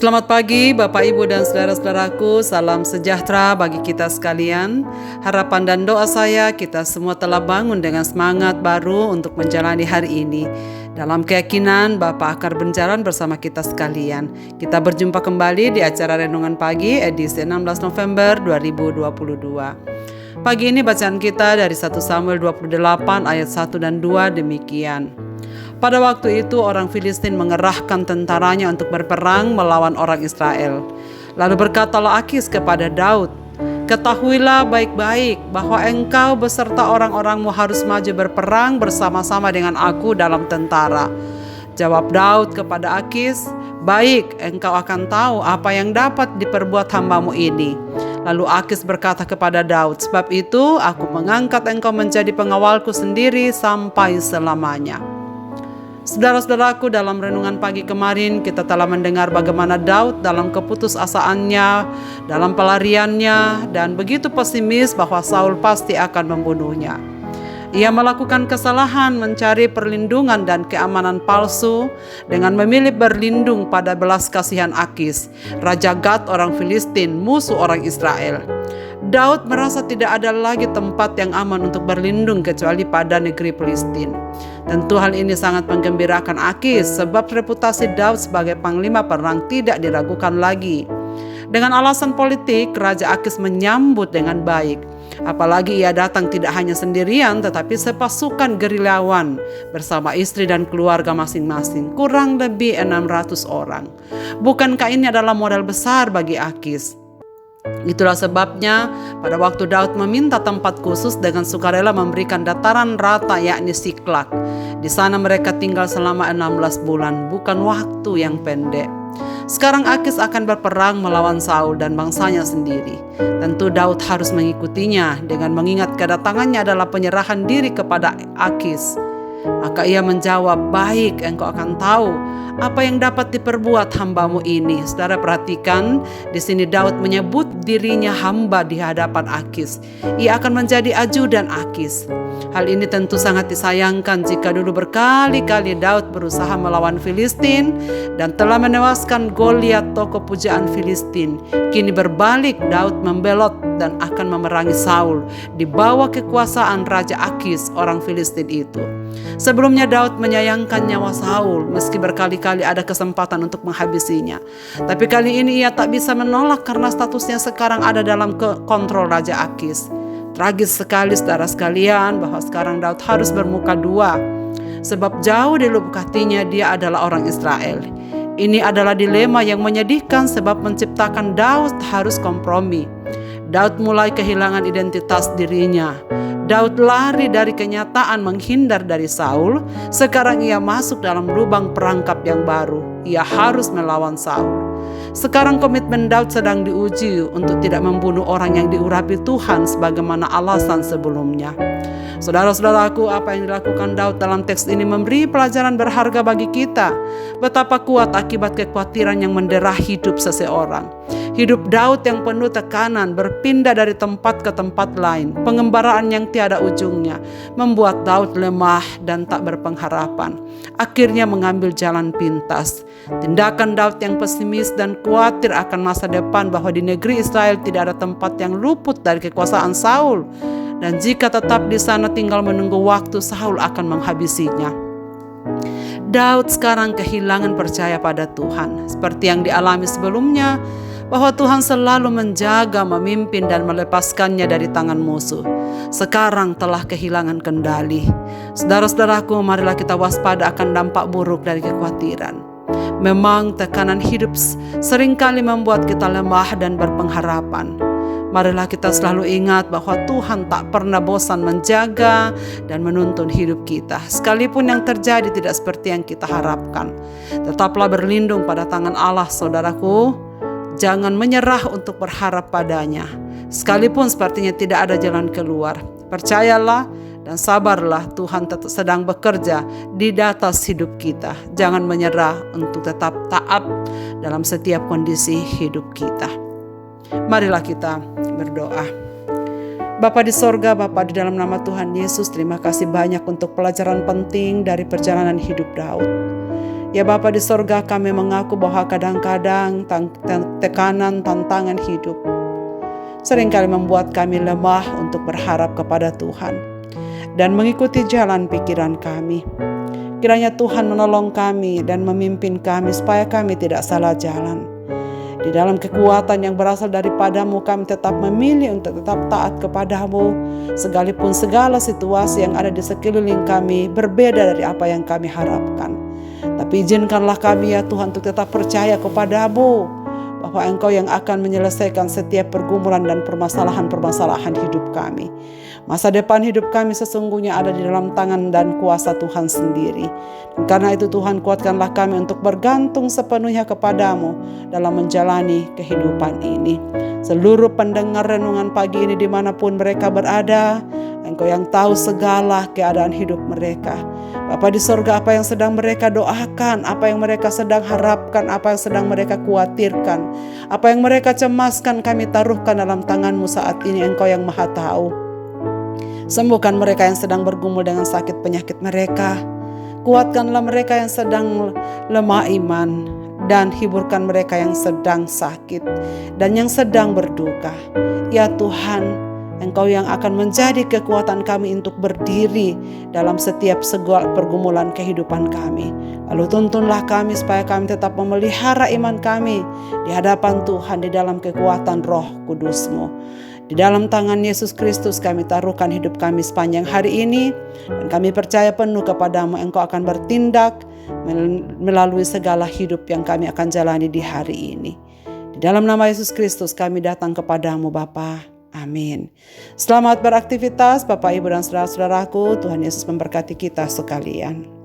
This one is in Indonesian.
Selamat pagi Bapak Ibu dan saudara-saudaraku, salam sejahtera bagi kita sekalian. Harapan dan doa saya kita semua telah bangun dengan semangat baru untuk menjalani hari ini. Dalam keyakinan Bapa akan berjalan bersama kita sekalian. Kita berjumpa kembali di acara Renungan Pagi edisi 16 November 2022. Pagi ini bacaan kita dari 1 Samuel 28 ayat 1 dan 2 demikian. Pada waktu itu orang Filistin mengerahkan tentaranya untuk berperang melawan orang Israel. Lalu berkatalah Akis kepada Daud, "Ketahuilah baik-baik bahwa engkau beserta orang-orangmu harus maju berperang bersama-sama dengan aku dalam tentara." Jawab Daud kepada Akis, "Baik, engkau akan tahu apa yang dapat diperbuat hambamu ini." Lalu Akis berkata kepada Daud, "Sebab itu aku mengangkat engkau menjadi pengawalku sendiri sampai selamanya." Saudara-saudaraku, dalam renungan pagi kemarin kita telah mendengar bagaimana Daud dalam keputusasaannya, dalam pelariannya, dan begitu pesimis bahwa Saul pasti akan membunuhnya. Ia melakukan kesalahan mencari perlindungan dan keamanan palsu dengan memilih berlindung pada belas kasihan Akis, Raja Gad orang Filistin, musuh orang Israel. Daud merasa tidak ada lagi tempat yang aman untuk berlindung kecuali pada negeri Filistin. Tentu hal ini sangat menggembirakan Akis sebab reputasi Daud sebagai panglima perang tidak diragukan lagi. Dengan alasan politik, Raja Akis menyambut dengan baik. Apalagi ia datang tidak hanya sendirian tetapi sepasukan gerilyawan bersama istri dan keluarga masing-masing, kurang lebih 600 orang. Bukankah ini adalah modal besar bagi Akis? Itulah sebabnya pada waktu Daud meminta tempat khusus dengan sukarela memberikan dataran rata yakni Siklak. Di sana mereka tinggal selama 16 bulan, bukan waktu yang pendek. Sekarang Akis akan berperang melawan Saul dan bangsanya sendiri. Tentu Daud harus mengikutinya dengan mengingat kedatangannya adalah penyerahan diri kepada Akis. Maka ia menjawab, "Baik, engkau akan tahu apa yang dapat diperbuat hambamu ini." Saudara perhatikan, di sini Daud menyebut dirinya hamba di hadapan Akis. Ia akan menjadi ajudan Akis. Hal ini tentu sangat disayangkan jika dulu berkali-kali Daud berusaha melawan Filistin dan telah menewaskan Goliat tokoh pujaan Filistin. Kini berbalik, Daud membelot dan akan memerangi Saul di bawah kekuasaan Raja Akis orang Filistin itu. Sebelumnya Daud menyayangkan nyawa Saul meski berkali-kali ada kesempatan untuk menghabisinya. Tapi kali ini ia tak bisa menolak karena statusnya sekarang ada dalam kontrol Raja Akis. Tragis sekali saudara sekalian bahwa sekarang Daud harus bermuka dua. Sebab jauh di lubuk hatinya dia adalah orang Israel. Ini adalah dilema yang menyedihkan sebab menciptakan Daud harus kompromi. Daud mulai kehilangan identitas dirinya. Daud lari dari kenyataan menghindar dari Saul. Sekarang ia masuk dalam lubang perangkap yang baru. Ia harus melawan Saul. Sekarang komitmen Daud sedang diuji untuk tidak membunuh orang yang diurapi Tuhan sebagaimana alasan sebelumnya. Saudara-saudaraku, apa yang dilakukan Daud dalam teks ini memberi pelajaran berharga bagi kita. Betapa kuat akibat kekhawatiran yang mendera hidup seseorang. Hidup Daud yang penuh tekanan, berpindah dari tempat ke tempat lain, pengembaraan yang tiada ujungnya, membuat Daud lemah dan tak berpengharapan. Akhirnya mengambil jalan pintas. Tindakan Daud yang pesimis dan khawatir akan masa depan bahwa di negeri Israel tidak ada tempat yang luput dari kekuasaan Saul. Dan jika tetap di sana tinggal menunggu waktu, Saul akan menghabisinya. Daud sekarang kehilangan percaya pada Tuhan. Seperti yang dialami sebelumnya, bahwa Tuhan selalu menjaga, memimpin dan melepaskannya dari tangan musuh. Sekarang telah kehilangan kendali. Saudara-saudaraku, marilah kita waspada akan dampak buruk dari kekhawatiran. Memang tekanan hidup seringkali membuat kita lemah dan berpengharapan. Marilah kita selalu ingat bahwa Tuhan tak pernah bosan menjaga dan menuntun hidup kita. Sekalipun yang terjadi tidak seperti yang kita harapkan. Tetaplah berlindung pada tangan Allah, saudaraku. Jangan menyerah untuk berharap padanya. Sekalipun sepertinya tidak ada jalan keluar. Percayalah dan sabarlah, Tuhan tetap sedang bekerja di atas hidup kita. Jangan menyerah untuk tetap taat dalam setiap kondisi hidup kita. Marilah kita berdoa. Bapa di sorga, Bapa di dalam nama Tuhan Yesus, terima kasih banyak untuk pelajaran penting dari perjalanan hidup Daud. Ya Bapa di sorga, kami mengaku bahwa kadang-kadang tekanan, tantangan hidup seringkali membuat kami lemah untuk berharap kepada Tuhan dan mengikuti jalan pikiran kami. Kiranya Tuhan menolong kami dan memimpin kami supaya kami tidak salah jalan. Di dalam kekuatan yang berasal daripadamu, kami tetap memilih untuk tetap taat kepadamu, sekalipun segala situasi yang ada di sekeliling kami berbeda dari apa yang kami harapkan. Tapi izinkanlah kami ya Tuhan untuk tetap percaya kepadamu, bahwa Engkau yang akan menyelesaikan setiap pergumulan dan permasalahan-permasalahan hidup kami. Masa depan hidup kami sesungguhnya ada di dalam tangan dan kuasa Tuhan sendiri. Dan karena itu Tuhan, kuatkanlah kami untuk bergantung sepenuhnya kepadamu dalam menjalani kehidupan ini. Seluruh pendengar renungan pagi ini dimanapun mereka berada, Engkau yang tahu segala keadaan hidup mereka. Bapa di sorga, apa yang sedang mereka doakan, apa yang mereka sedang harapkan, apa yang sedang mereka khawatirkan, apa yang mereka cemaskan, kami taruhkan dalam tangan-Mu saat ini. Engkau yang maha tahu. Sembuhkan mereka yang sedang bergumul dengan sakit penyakit mereka. Kuatkanlah mereka yang sedang lemah iman, dan hiburkan mereka yang sedang sakit dan yang sedang berduka. Ya Tuhan, Engkau yang akan menjadi kekuatan kami untuk berdiri dalam setiap segala pergumulan kehidupan kami. Lalu tuntunlah kami supaya kami tetap memelihara iman kami di hadapan Tuhan di dalam kekuatan Roh Kudus-Mu. Di dalam tangan Yesus Kristus kami taruhkan hidup kami sepanjang hari ini, dan kami percaya penuh kepadamu. Engkau akan bertindak melalui segala hidup yang kami akan jalani di hari ini. Di dalam nama Yesus Kristus kami datang kepadamu Bapa. Amin. Selamat beraktivitas Bapak, Ibu, dan saudara-saudaraku. Tuhan Yesus memberkati kita sekalian.